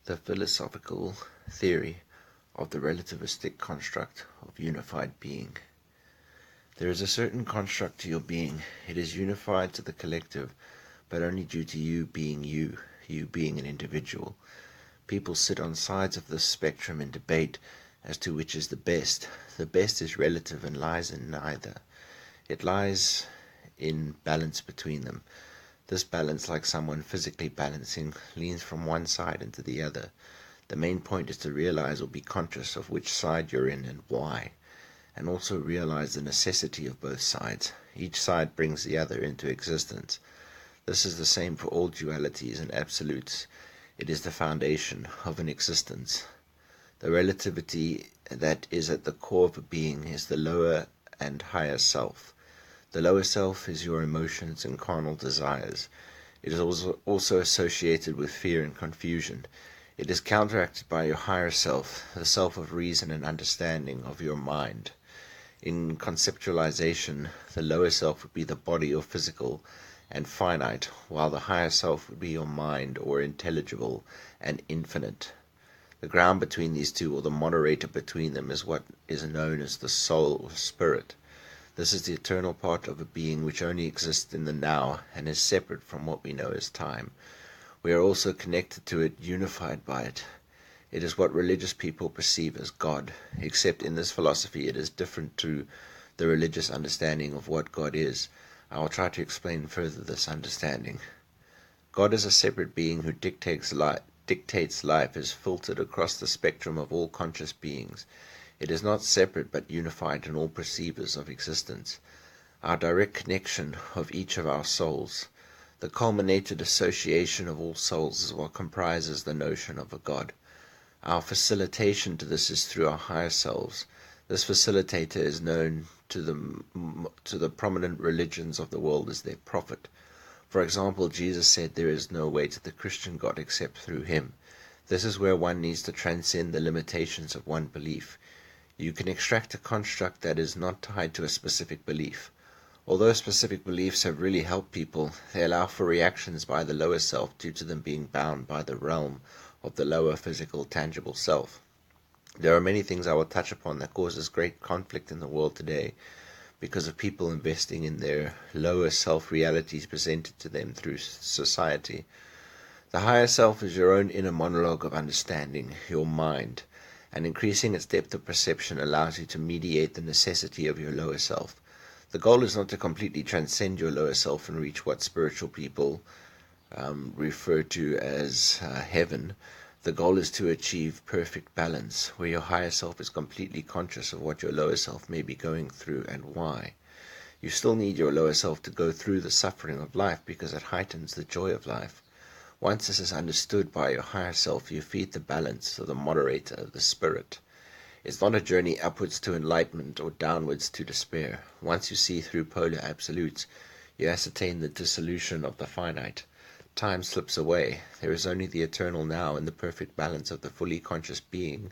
The philosophical theory of the relativistic construct of unified being. There is a certain construct to your being. It is unified to the collective, but only due to you being you being an individual. People sit on sides of this spectrum and debate as to which is the best. The best is relative and lies in neither. It lies in balance between them. This balance, like someone physically balancing, leans from one side into the other. The main point is to realize or be conscious of which side you're in and why, and also realize the necessity of both sides. Each side brings the other into existence. This is the same for all dualities and absolutes. It is the foundation of an existence. The relativity that is at the core of a being is the lower and higher self. The lower self is your emotions and carnal desires. It is also associated with fear and confusion. It is counteracted by your higher self, the self of reason and understanding of your mind. In conceptualization, the lower self would be the body or physical and finite, while the higher self would be your mind or intelligible and infinite. The ground between these two, or the moderator between them, is what is known as the soul or spirit. This is the eternal part of a being which only exists in the now and is separate from what we know as time. We are also connected to it, unified by it. It is what religious people perceive as God, except in this philosophy it is different to the religious understanding of what God is. I will try to explain further this understanding. God is a separate being who dictates life is filtered across the spectrum of all conscious beings. It is not separate but unified in all perceivers of existence. Our direct connection of each of our souls, the culminated association of all souls, is what comprises the notion of a God. Our facilitation to this is through our higher selves. This facilitator is known to the prominent religions of the world as their prophet. For example, Jesus said there is no way to the Christian God except through him. This is where one needs to transcend the limitations of one belief. You can extract a construct that is not tied to a specific belief. Although specific beliefs have really helped people, they allow for reactions by the lower self due to them being bound by the realm of the lower physical tangible self. There are many things I will touch upon that causes great conflict in the world today because of people investing in their lower self realities presented to them through society. The higher self is your own inner monologue of understanding, your mind, and increasing its depth of perception allows you to mediate the necessity of your lower self. The goal is not to completely transcend your lower self and reach what spiritual people refer to as heaven. The goal is to achieve perfect balance, where your higher self is completely conscious of what your lower self may be going through and why. You still need your lower self to go through the suffering of life because it heightens the joy of life. Once this is understood by your higher self, you feed the balance of the moderator of the spirit. It's not a journey upwards to enlightenment or downwards to despair. Once you see through polar absolutes, you ascertain the dissolution of the finite. Time slips away. There is only the eternal now and the perfect balance of the fully conscious being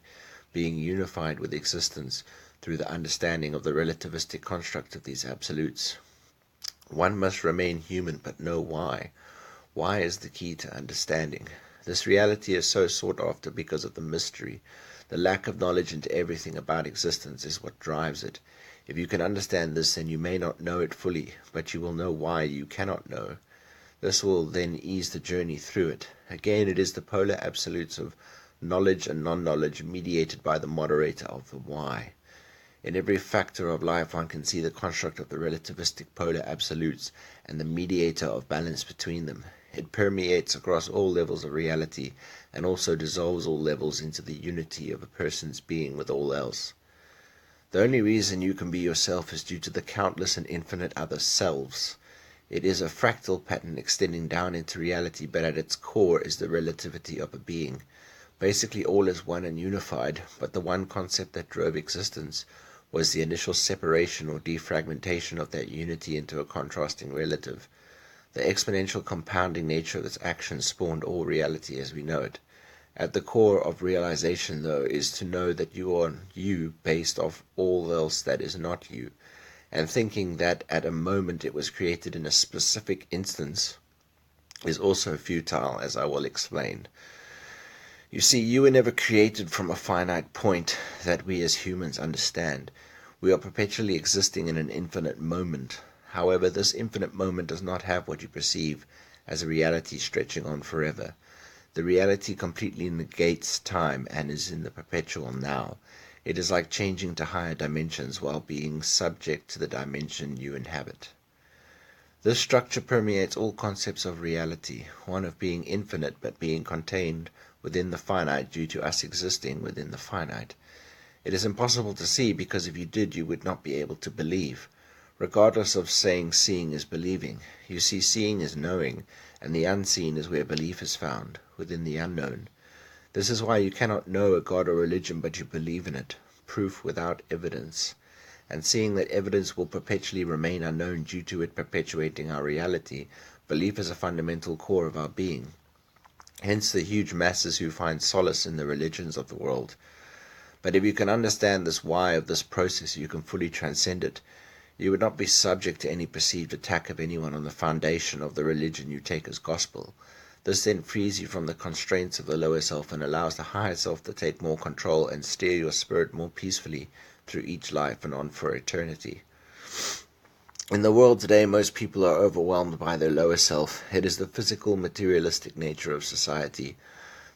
unified with existence through the understanding of the relativistic construct of these absolutes. One must remain human but know why. Why is the key to understanding. This reality is so sought after because of the mystery. The lack of knowledge into everything about existence is what drives it. If you can understand this, then you may not know it fully, but you will know why you cannot know. This will then ease the journey through it. Again, it is the polar absolutes of knowledge and non-knowledge mediated by the moderator of the why. In every factor of life one can see the construct of the relativistic polar absolutes and the mediator of balance between them. It permeates across all levels of reality and also dissolves all levels into the unity of a person's being with all else. The only reason you can be yourself is due to the countless and infinite other selves. It is a fractal pattern extending down into reality, but at its core is the relativity of a being. Basically all is one and unified, but the one concept that drove existence was the initial separation or defragmentation of that unity into a contrasting relative. The exponential compounding nature of its action spawned all reality as we know it. At the core of realization, though, is to know that you are you based off all else that is not you, and thinking that at a moment it was created in a specific instance is also futile, as I will explain. You see, you were never created from a finite point that we as humans understand. We are perpetually existing in an infinite moment. However, this infinite moment does not have what you perceive as a reality stretching on forever. The reality completely negates time and is in the perpetual now. It is like changing to higher dimensions while being subject to the dimension you inhabit. This structure permeates all concepts of reality, one of being infinite but being contained within the finite due to us existing within the finite. It is impossible to see because if you did, you would not be able to believe. Regardless of saying seeing is believing, you see, seeing is knowing, and the unseen is where belief is found, within the unknown. This is why you cannot know a God or religion, but you believe in it, proof without evidence. And seeing that evidence will perpetually remain unknown due to it perpetuating our reality, belief is a fundamental core of our being. Hence the huge masses who find solace in the religions of the world. But if you can understand this why of this process, you can fully transcend it. You would not be subject to any perceived attack of anyone on the foundation of the religion you take as gospel. This then frees you from the constraints of the lower self and allows the higher self to take more control and steer your spirit more peacefully through each life and on for eternity. In the world today, most people are overwhelmed by their lower self. It is the physical, materialistic nature of society.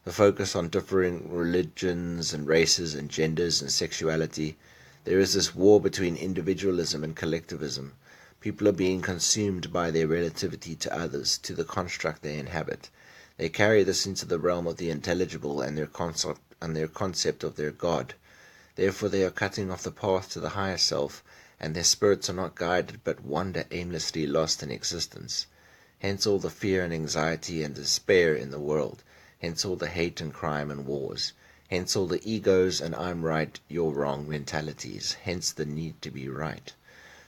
The focus on differing religions and races and genders and sexuality. There is this war between individualism and collectivism. People are being consumed by their relativity to others, to the construct they inhabit. They carry this into the realm of the intelligible and their concept of their God. Therefore they are cutting off the path to the higher self, and their spirits are not guided but wander aimlessly lost in existence. Hence all the fear and anxiety and despair in the world. Hence all the hate and crime and wars. Hence all the egos and I'm right, you're wrong mentalities. Hence the need to be right.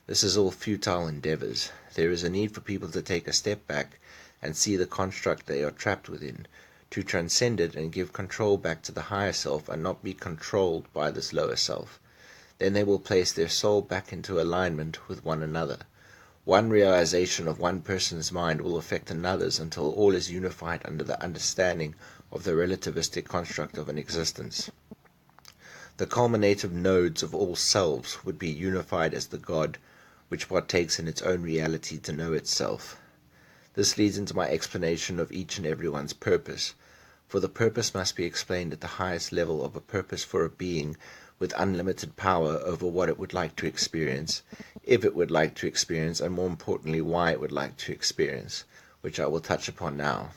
This is all futile endeavors. There is a need for people to take a step back and see the construct they are trapped within, to transcend it and give control back to the higher self and not be controlled by this lower self. Then they will place their soul back into alignment with one another. One realization of one person's mind will affect another's until all is unified under the understanding of the relativistic construct of an existence. The culminative nodes of all selves would be unified as the God, which partakes in its own reality to know itself. This leads into my explanation of each and everyone's purpose, for the purpose must be explained at the highest level of a purpose for a being with unlimited power over what it would like to experience, if it would like to experience, and more importantly, why it would like to experience, which I will touch upon now.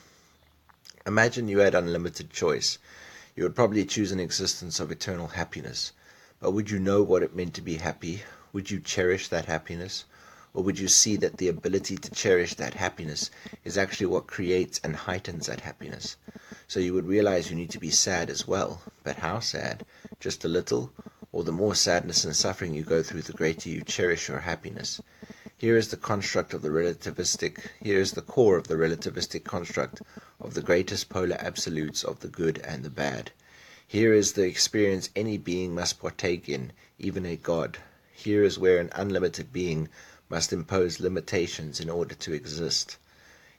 Imagine you had unlimited choice. You would probably choose an existence of eternal happiness. But would you know what it meant to be happy? Would you cherish that happiness? Or would you see that the ability to cherish that happiness is actually what creates and heightens that happiness? So you would realize you need to be sad as well. But how sad? Just a little? Or the more sadness and suffering you go through, the greater you cherish your happiness? Here is the construct of the relativistic, here is the core of the relativistic construct of the greatest polar absolutes of the good and the bad. Here is the experience any being must partake in, even a God. Here is where an unlimited being must impose limitations in order to exist.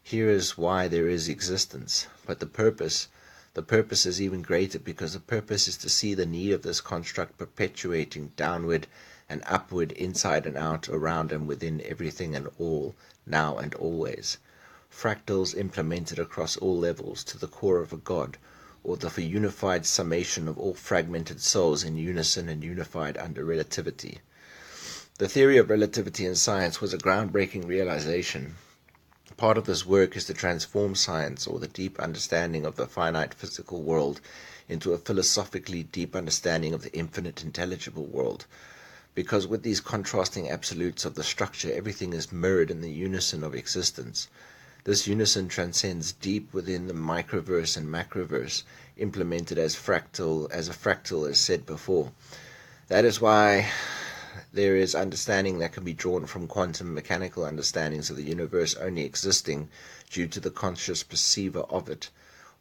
Here is why there is existence. But the purpose is even greater, because the purpose is to see the need of this construct perpetuating downward and upward, inside and out, around and within everything and all, now and always. Fractals implemented across all levels to the core of a God, or the unified summation of all fragmented souls in unison and unified under relativity. The theory of relativity in science was a groundbreaking realization. Part of this work is to transform science, or the deep understanding of the finite physical world, into a philosophically deep understanding of the infinite intelligible world. Because with these contrasting absolutes of the structure, everything is mirrored in the unison of existence. This unison transcends deep within the microverse and macroverse, implemented as a fractal as said before. That is why there is understanding that can be drawn from quantum mechanical understandings of the universe only existing due to the conscious perceiver of it.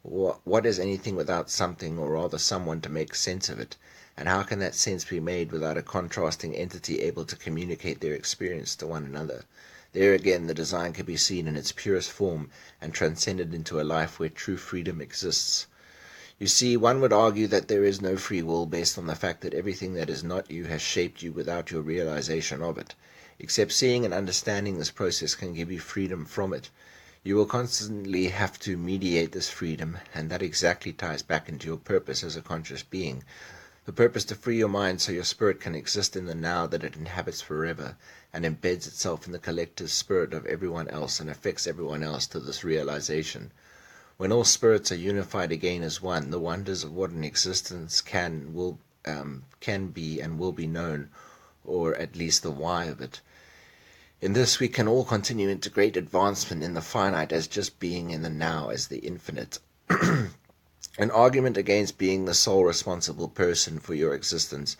What is anything without something, or rather someone, to make sense of it? And how can that sense be made without a contrasting entity able to communicate their experience to one another? There again the design can be seen in its purest form and transcended into a life where true freedom exists. You see, one would argue that there is no free will based on the fact that everything that is not you has shaped you without your realization of it. Except seeing and understanding this process can give you freedom from it. You will constantly have to mediate this freedom, and that exactly ties back into your purpose as a conscious being. The purpose to free your mind so your spirit can exist in the now that it inhabits forever, and embeds itself in the collective spirit of everyone else and affects everyone else to this realization. When all spirits are unified again as one, the wonders of what an existence can be and will be known, or at least the why of it. In this we can all continue into great advancement in the finite as just being in the now as the infinite. An argument against being the sole responsible person for your existence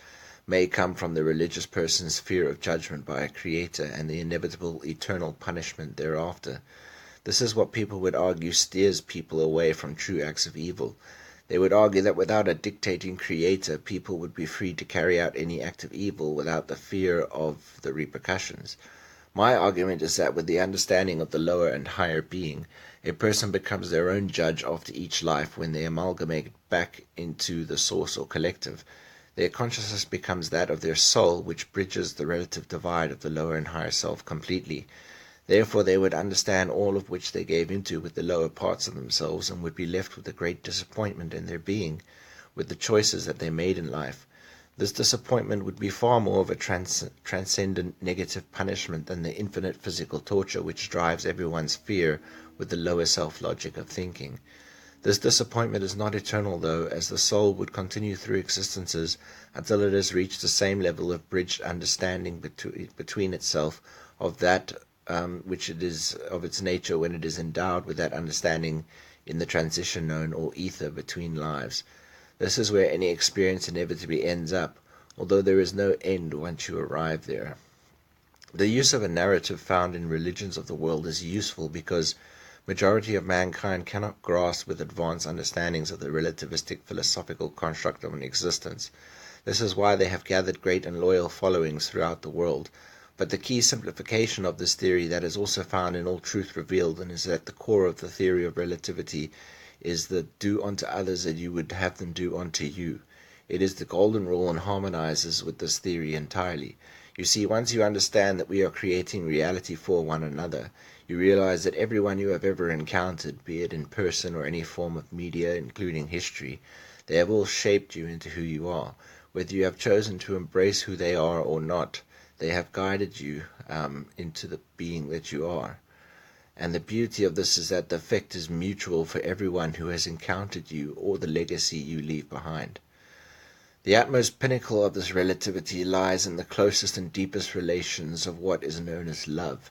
may come from the religious person's fear of judgment by a creator and the inevitable eternal punishment thereafter. This is what people would argue steers people away from true acts of evil. They would argue that without a dictating creator, people would be free to carry out any act of evil without the fear of the repercussions. My argument is that with the understanding of the lower and higher being, a person becomes their own judge after each life when they amalgamate back into the source or collective. Their consciousness becomes that of their soul, which bridges the relative divide of the lower and higher self completely. Therefore they would understand all of which they gave into with the lower parts of themselves, and would be left with a great disappointment in their being, with the choices that they made in life. This disappointment would be far more of a transcendent negative punishment than the infinite physical torture which drives everyone's fear with the lower self-logic of thinking. This disappointment is not eternal, though, as the soul would continue through existences until it has reached the same level of bridged understanding between itself of that which it is of its nature when it is endowed with that understanding in the transition known or ether between lives. This is where any experience inevitably ends up, although there is no end once you arrive there. The use of a narrative found in religions of the world is useful because majority of mankind cannot grasp with advanced understandings of the relativistic philosophical construct of an existence. This is why they have gathered great and loyal followings throughout the world. But the key simplification of this theory that is also found in All Truth Revealed, and is at the core of the theory of relativity, is the do unto others as you would have them do unto you. It is the golden rule and harmonizes with this theory entirely. You see, once you understand that we are creating reality for one another, you realize that everyone you have ever encountered, be it in person or any form of media, including history, they have all shaped you into who you are. Whether you have chosen to embrace who they are or not, they have guided you into the being that you are. And the beauty of this is that the effect is mutual for everyone who has encountered you or the legacy you leave behind. The utmost pinnacle of this relativity lies in the closest and deepest relations of what is known as love.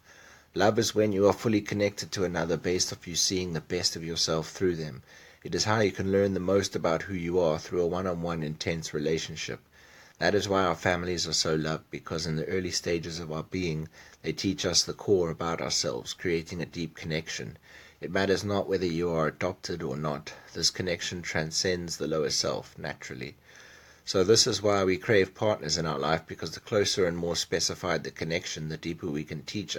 Love is when you are fully connected to another based off you seeing the best of yourself through them. It is how you can learn the most about who you are through a one-on-one intense relationship. That is why our families are so loved, because in the early stages of our being, they teach us the core about ourselves, creating a deep connection. It matters not whether you are adopted or not. This connection transcends the lower self, naturally. So this is why we crave partners in our life, because the closer and more specified the connection, the deeper we can teach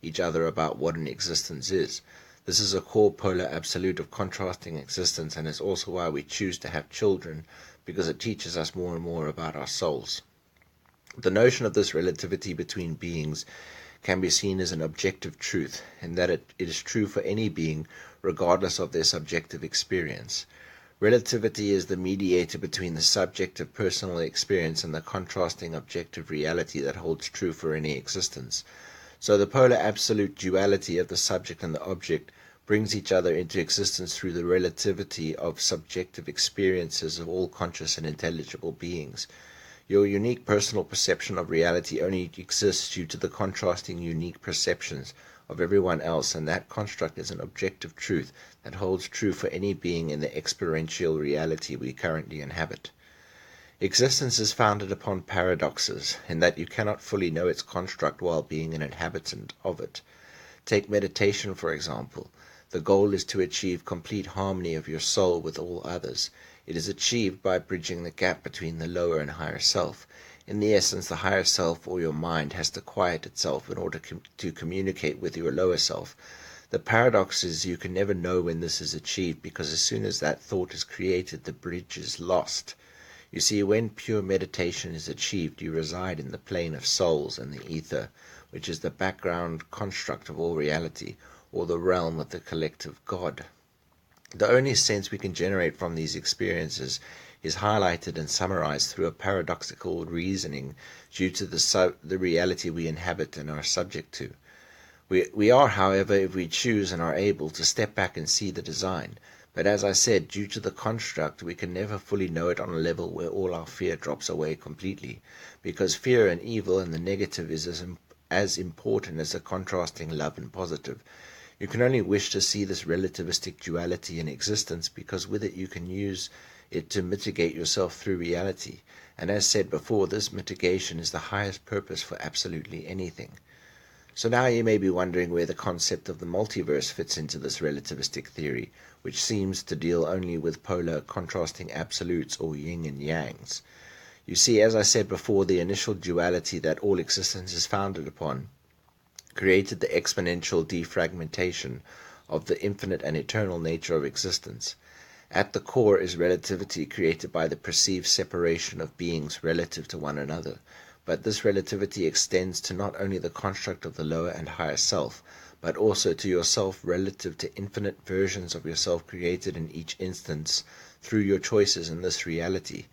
each other about what an existence is. This is a core polar absolute of contrasting existence, and is also why we choose to have children, because it teaches us more and more about our souls. The notion of this relativity between beings can be seen as an objective truth, in that it is true for any being, regardless of their subjective experience. Relativity is the mediator between the subjective personal experience and the contrasting objective reality that holds true for any existence. So the polar absolute duality of the subject and the object brings each other into existence through the relativity of subjective experiences of all conscious and intelligible beings. Your unique personal perception of reality only exists due to the contrasting unique perceptions of everyone else, and that construct is an objective truth that holds true for any being in the experiential reality we currently inhabit. Existence is founded upon paradoxes, in that you cannot fully know its construct while being an inhabitant of it. Take meditation, for example. The goal is to achieve complete harmony of your soul with all others. It is achieved by bridging the gap between the lower and higher self. In the essence, the higher self or your mind has to quiet itself in order to communicate with your lower self. The paradox is you can never know when this is achieved, because as soon as that thought is created, the bridge is lost. You see, when pure meditation is achieved, you reside in the plane of souls and the ether, which is the background construct of all reality, or the realm of the collective God. The only sense we can generate from these experiences is highlighted and summarized through a paradoxical reasoning due to the reality we inhabit and are subject to. We are, however, if we choose and are able, to step back and see the design. But as I said, due to the construct, we can never fully know it on a level where all our fear drops away completely, because fear and evil and the negative is as important as the contrasting love and positive. You can only wish to see this relativistic duality in existence, because with it you can use it to mitigate yourself through reality. And as said before, this mitigation is the highest purpose for absolutely anything. So now you may be wondering where the concept of the multiverse fits into this relativistic theory, which seems to deal only with polar contrasting absolutes or yin and yangs. You see, as I said before, the initial duality that all existence is founded upon created the exponential defragmentation of the infinite and eternal nature of existence. At the core is relativity created by the perceived separation of beings relative to one another. But this relativity extends to not only the construct of the lower and higher self, but also to yourself relative to infinite versions of yourself created in each instance through your choices in this reality.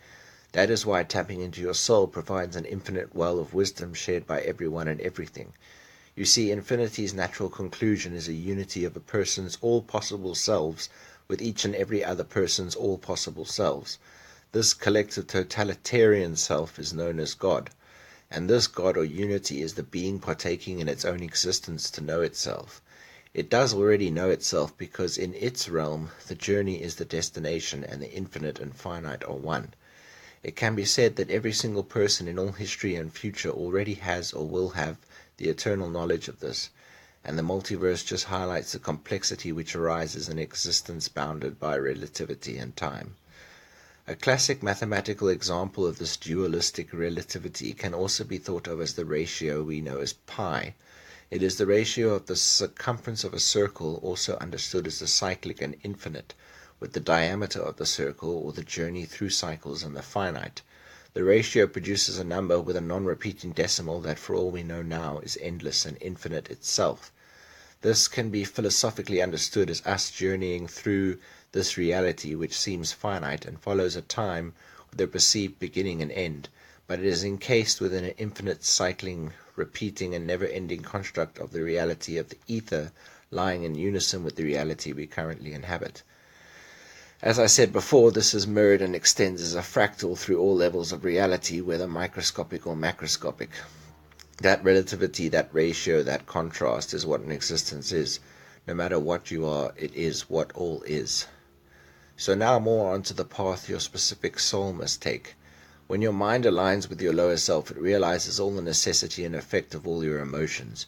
That is why tapping into your soul provides an infinite well of wisdom shared by everyone and everything. You see, infinity's natural conclusion is a unity of a person's all possible selves with each and every other person's all possible selves. This collective totalitarian self is known as God. And this God or unity is the being partaking in its own existence to know itself. It does already know itself, because in its realm the journey is the destination and the infinite and finite are one. It can be said that every single person in all history and future already has or will have the eternal knowledge of this, and the multiverse just highlights the complexity which arises in existence bounded by relativity and time. A classic mathematical example of this dualistic relativity can also be thought of as the ratio we know as pi. It is the ratio of the circumference of a circle, also understood as the cyclic and infinite, with the diameter of the circle, or the journey through cycles, and the finite. The ratio produces a number with a non-repeating decimal that, for all we know now, is endless and infinite itself. This can be philosophically understood as us journeying through this reality which seems finite and follows a time with a perceived beginning and end, but it is encased within an infinite cycling, repeating and never-ending construct of the reality of the ether, lying in unison with the reality we currently inhabit. As I said before, this is mirrored and extends as a fractal through all levels of reality, whether microscopic or macroscopic. That relativity, that ratio, that contrast is what an existence is. No matter what you are, it is what all is. So now more onto the path your specific soul must take. When your mind aligns with your lower self, it realizes all the necessity and effect of all your emotions.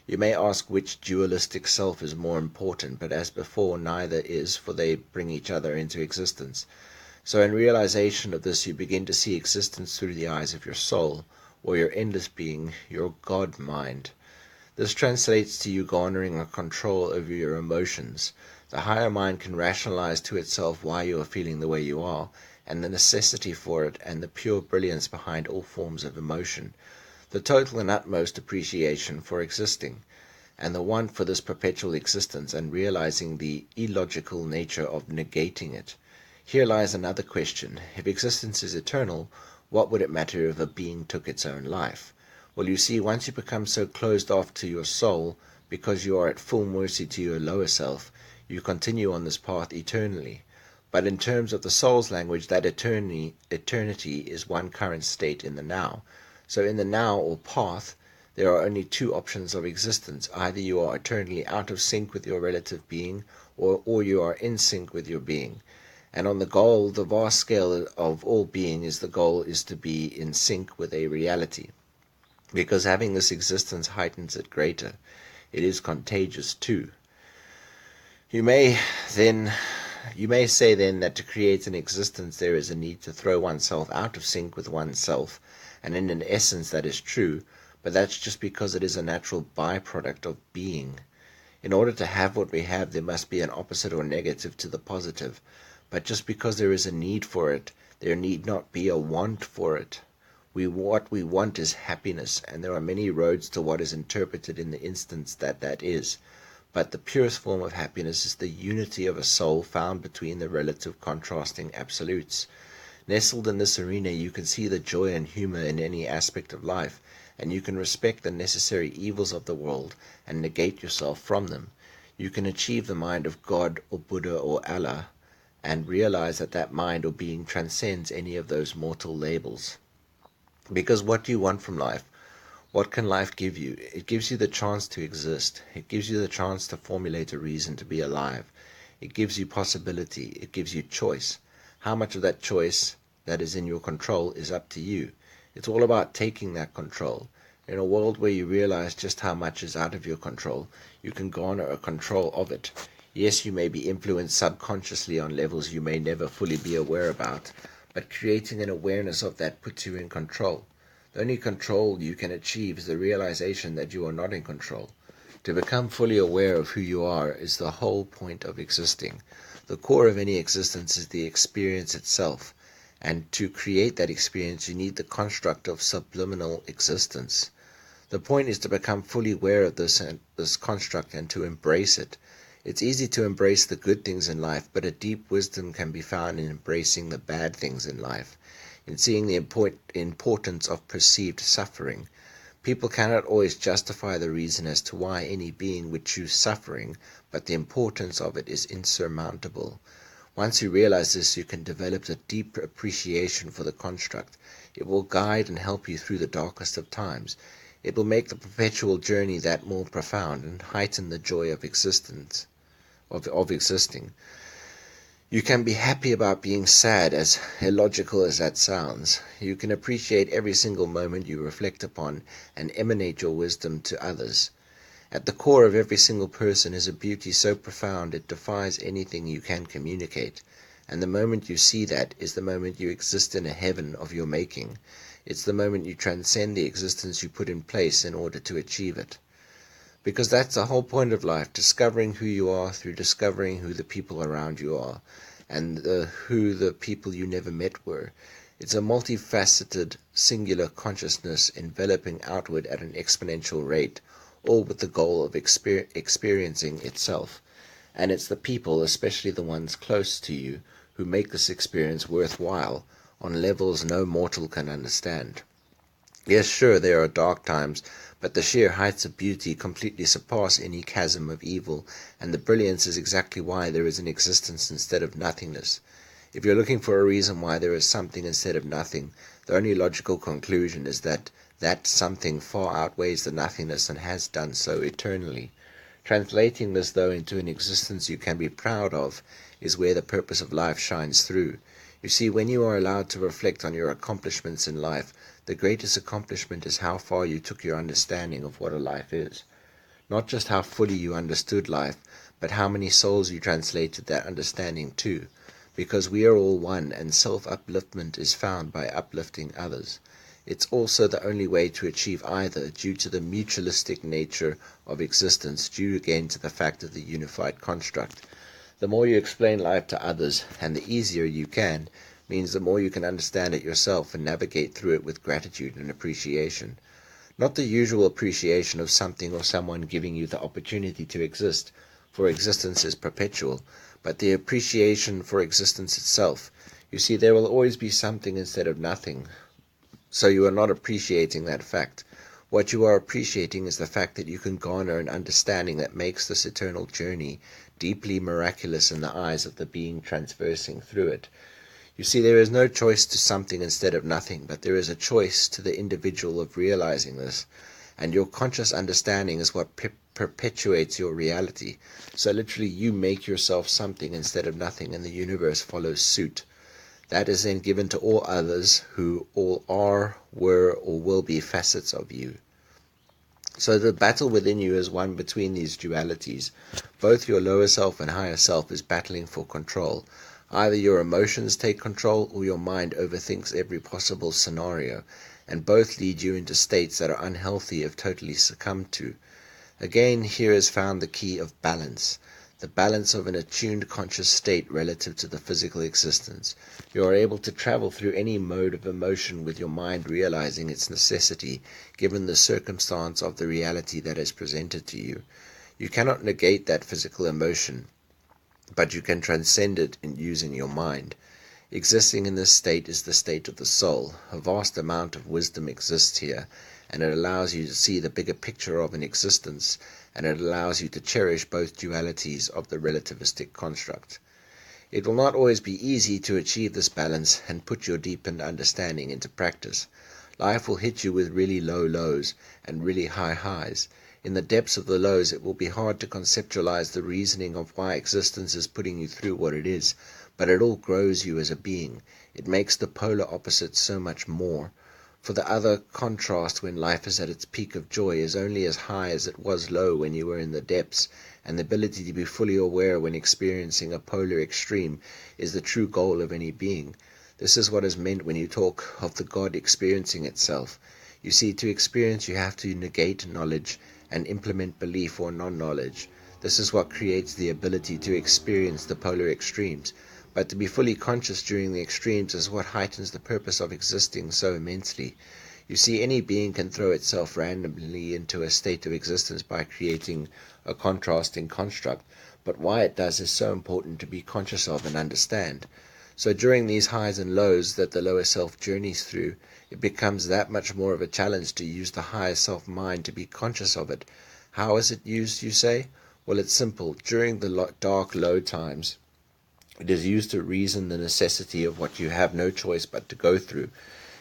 You may ask which dualistic self is more important, but as before, neither is, for they bring each other into existence. So in realization of this, you begin to see existence through the eyes of your soul, or your endless being, your God mind. This translates to you garnering a control over your emotions. The higher mind can rationalize to itself why you are feeling the way you are, and the necessity for it, and the pure brilliance behind all forms of emotion, the total and utmost appreciation for existing, and the want for this perpetual existence, and realizing the illogical nature of negating it. Here lies another question. If existence is eternal, what would it matter if a being took its own life? Well, you see, once you become so closed off to your soul, because you are at full mercy to your lower self, you continue on this path eternally. But in terms of the soul's language, that eternity is one current state in the now. So in the now, or path, there are only two options of existence. Either you are eternally out of sync with your relative being, or you are in sync with your being. And on the goal, the vast scale of all being, the goal is to be in sync with a reality. Because having this existence heightens it greater. It is contagious too. You may say then that to create an existence there is a need to throw oneself out of sync with oneself, and in an essence that is true, but that's just because it is a natural byproduct of being. In order to have what we have, there must be an opposite or negative to the positive. But just because there is a need for it, there need not be a want for it. What we want is happiness, and there are many roads to what is interpreted in the instance that is. But the purest form of happiness is the unity of a soul found between the relative contrasting absolutes. Nestled in this arena, you can see the joy and humor in any aspect of life, and you can respect the necessary evils of the world and negate yourself from them. You can achieve the mind of God or Buddha or Allah, and realize that that mind or being transcends any of those mortal labels. Because what do you want from life? What can life give you? It gives you the chance to exist. It gives you the chance to formulate a reason to be alive. It gives you possibility. It gives you choice. How much of that choice that is in your control is up to you. It's all about taking that control. In a world where you realize just how much is out of your control, you can garner a control of it. Yes, you may be influenced subconsciously on levels you may never fully be aware about, but creating an awareness of that puts you in control. The only control you can achieve is the realization that you are not in control. To become fully aware of who you are is the whole point of existing. The core of any existence is the experience itself, and to create that experience you need the construct of subliminal existence. The point is to become fully aware of this construct and to embrace it. It's easy to embrace the good things in life, but a deep wisdom can be found in embracing the bad things in life, in seeing the importance of perceived suffering. People cannot always justify the reason as to why any being would choose suffering, but the importance of it is insurmountable. Once you realize this, you can develop a deep appreciation for the construct. It will guide and help you through the darkest of times. It will make the perpetual journey that more profound and heighten the joy of existing. You can be happy about being sad, as illogical as that sounds. You can appreciate every single moment you reflect upon and emanate your wisdom to others. At the core of every single person is a beauty so profound it defies anything you can communicate. And the moment you see that is the moment you exist in a heaven of your making. It's the moment you transcend the existence you put in place in order to achieve it. Because that's the whole point of life, discovering who you are through discovering who the people around you are, and who the people you never met were. It's a multifaceted, singular consciousness enveloping outward at an exponential rate, all with the goal of experiencing itself. And it's the people, especially the ones close to you, who make this experience worthwhile on levels no mortal can understand. Yes, sure, there are dark times, but the sheer heights of beauty completely surpass any chasm of evil, and the brilliance is exactly why there is an existence instead of nothingness. If you're looking for a reason why there is something instead of nothing, the only logical conclusion is that something far outweighs the nothingness and has done so eternally. Translating this, though, into an existence you can be proud of is where the purpose of life shines through. You see, when you are allowed to reflect on your accomplishments in life, the greatest accomplishment is how far you took your understanding of what a life is. Not just how fully you understood life, but how many souls you translated that understanding to, because we are all one, and self-upliftment is found by uplifting others. It's also the only way to achieve either, due to the mutualistic nature of existence, due again to the fact of the unified construct. The more you explain life to others, and the easier you can, means the more you can understand it yourself and navigate through it with gratitude and appreciation. Not the usual appreciation of something or someone giving you the opportunity to exist, for existence is perpetual, but the appreciation for existence itself. You see, there will always be something instead of nothing, so you are not appreciating that fact. What you are appreciating is the fact that you can garner an understanding that makes this eternal journey deeply miraculous in the eyes of the being traversing through it. You see, there is no choice to something instead of nothing, but there is a choice to the individual of realizing this, and your conscious understanding is what perpetuates your reality. So literally you make yourself something instead of nothing, and the universe follows suit. That is then given to all others who all are, were, or will be facets of you. So the battle within you is one between these dualities. Both your lower self and higher self is battling for control. Either your emotions take control or your mind overthinks every possible scenario, and both lead you into states that are unhealthy if totally succumbed to. Again, here is found the key of balance, the balance of an attuned conscious state relative to the physical existence. You are able to travel through any mode of emotion with your mind realizing its necessity, given the circumstance of the reality that is presented to you. You cannot negate that physical emotion, but you can transcend it in using your mind. Existing in this state is the state of the soul. A vast amount of wisdom exists here, and it allows you to see the bigger picture of an existence, and it allows you to cherish both dualities of the relativistic construct. It will not always be easy to achieve this balance and put your deepened understanding into practice. Life will hit you with really low lows and really high highs. In the depths of the lows, it will be hard to conceptualize the reasoning of why existence is putting you through what it is, but it all grows you as a being. It makes the polar opposite so much more. For the other contrast when life is at its peak of joy is only as high as it was low when you were in the depths, and the ability to be fully aware when experiencing a polar extreme is the true goal of any being. This is what is meant when you talk of the God experiencing itself. You see, to experience you have to negate knowledge and implement belief or non-knowledge. This is what creates the ability to experience the polar extremes. But to be fully conscious during the extremes is what heightens the purpose of existing so immensely. You see, any being can throw itself randomly into a state of existence by creating a contrasting construct, but why it does is so important to be conscious of and understand. So during these highs and lows that the lower self journeys through, it becomes that much more of a challenge to use the higher self mind to be conscious of it. How is it used, you say? Well, it's simple. During the dark, low times, it is used to reason the necessity of what you have no choice but to go through.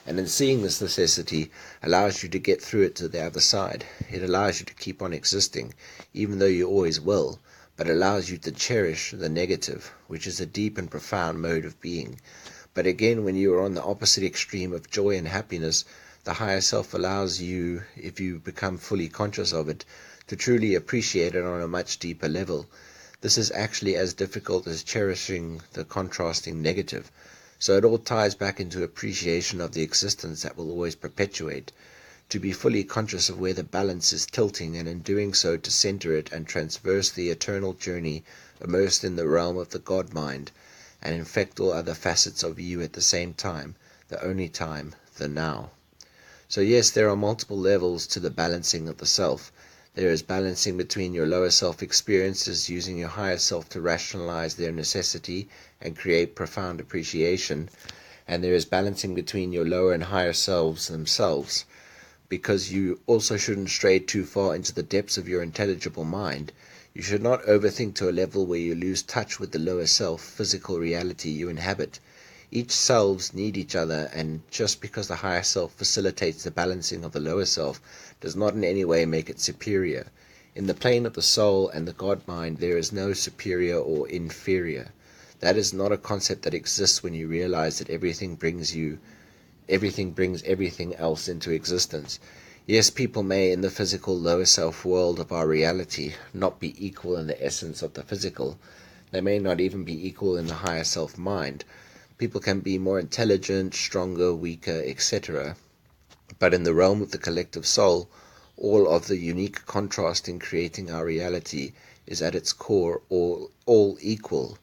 And in seeing this necessity allows you to get through it to the other side. It allows you to keep on existing, even though you always will, but allows you to cherish the negative, which is a deep and profound mode of being. But again, when you are on the opposite extreme of joy and happiness, the higher self allows you, if you become fully conscious of it, to truly appreciate it on a much deeper level. This is actually as difficult as cherishing the contrasting negative. So it all ties back into appreciation of the existence that will always perpetuate. To be fully conscious of where the balance is tilting, and in doing so to center it and transverse the eternal journey immersed in the realm of the God mind, and infect all other facets of you at the same time, the only time, the now. So yes, there are multiple levels to the balancing of the self. There is balancing between your lower self experiences, using your higher self to rationalize their necessity and create profound appreciation. And there is balancing between your lower and higher selves themselves, because you also shouldn't stray too far into the depths of your intelligible mind. You should not overthink to a level where you lose touch with the lower self, physical reality you inhabit. Each selves need each other, and just because the higher self facilitates the balancing of the lower self does not in any way make it superior. In the plane of the soul and the God mind, there is no superior or inferior. That is not a concept that exists when you realize that everything brings everything else into existence. Yes, people may, in the physical lower self world of our reality, not be equal in the essence of the physical. They may not even be equal in the higher self mind. People can be more intelligent, stronger, weaker, etc. But in the realm of the collective soul, all of the unique contrast in creating our reality is at its core all equal.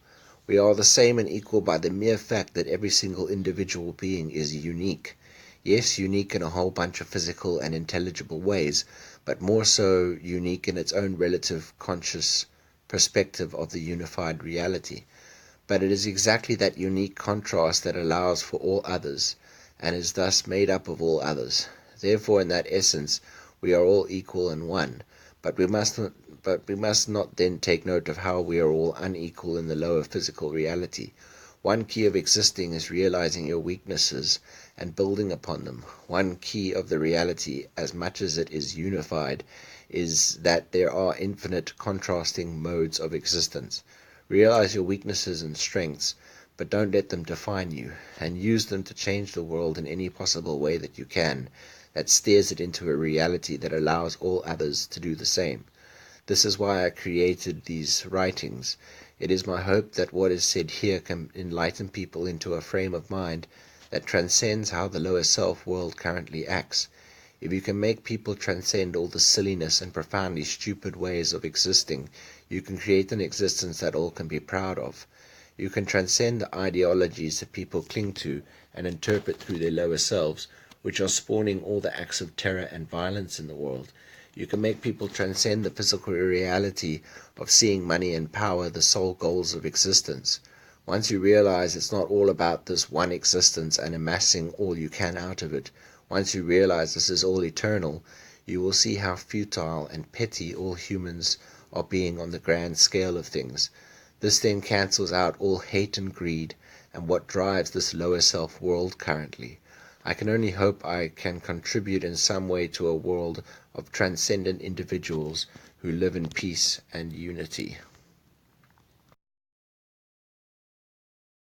We are the same and equal by the mere fact that every single individual being is unique. Yes, unique in a whole bunch of physical and intelligible ways, but more so unique in its own relative conscious perspective of the unified reality. But it is exactly that unique contrast that allows for all others, and is thus made up of all others. Therefore, in that essence, we are all equal and one, but we must not then take note of how we are all unequal in the lower physical reality. One key of existing is realizing your weaknesses and building upon them. One key of the reality, as much as it is unified, is that there are infinite contrasting modes of existence. Realize your weaknesses and strengths, but don't let them define you, and use them to change the world in any possible way that you can, that steers it into a reality that allows all others to do the same. This is why I created these writings. It is my hope that what is said here can enlighten people into a frame of mind that transcends how the lower self world currently acts. If you can make people transcend all the silliness and profoundly stupid ways of existing, you can create an existence that all can be proud of. You can transcend the ideologies that people cling to and interpret through their lower selves, which are spawning all the acts of terror and violence in the world. You can make people transcend the physical reality of seeing money and power the sole goals of existence. Once you realize it's not all about this one existence and amassing all you can out of it, once you realize this is all eternal, you will see how futile and petty all humans are being on the grand scale of things. This then cancels out all hate and greed and what drives this lower self world currently. I can only hope I can contribute in some way to a world of transcendent individuals who live in peace and unity.